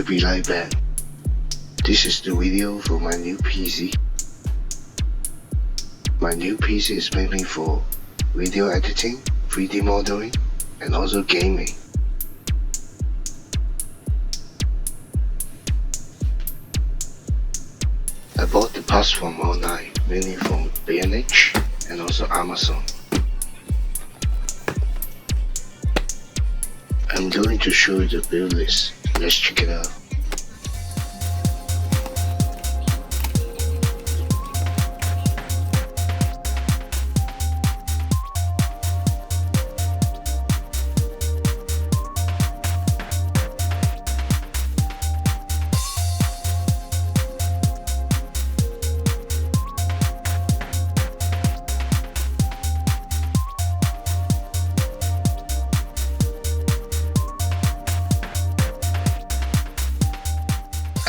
be like that. This is the video for my new PC. My new PC is mainly for video editing, 3D modeling, and also gaming. I bought the parts from online, mainly from B&H and also Amazon. I'm going to show you the build list. Let's check it out.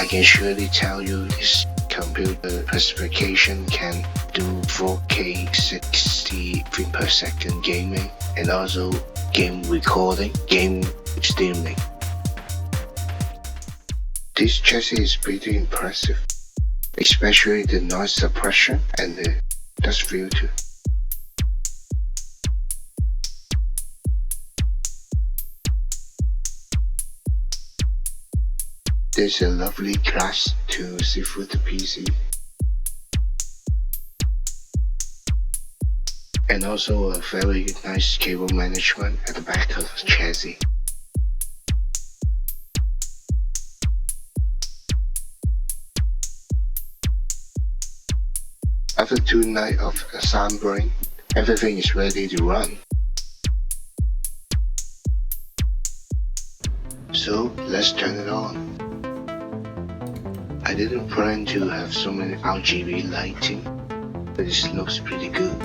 I can surely tell you this computer specification can do 4K 60 frames per second gaming and also game recording, game streaming. This chassis is pretty impressive, especially the noise suppression and the dust filter. There's a lovely glass to see through the PC, and also a very nice cable management at the back of the chassis. After 2 nights of assembling, everything is ready to run. So let's turn it on. I didn't plan to have so many RGB lighting, but it looks pretty good.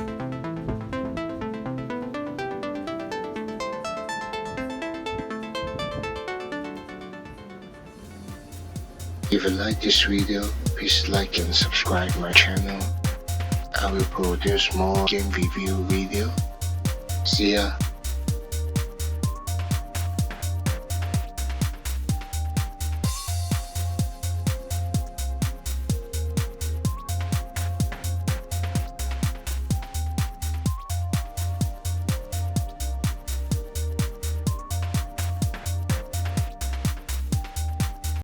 If you like this video, please like and subscribe my channel. I will produce more game review video. See ya.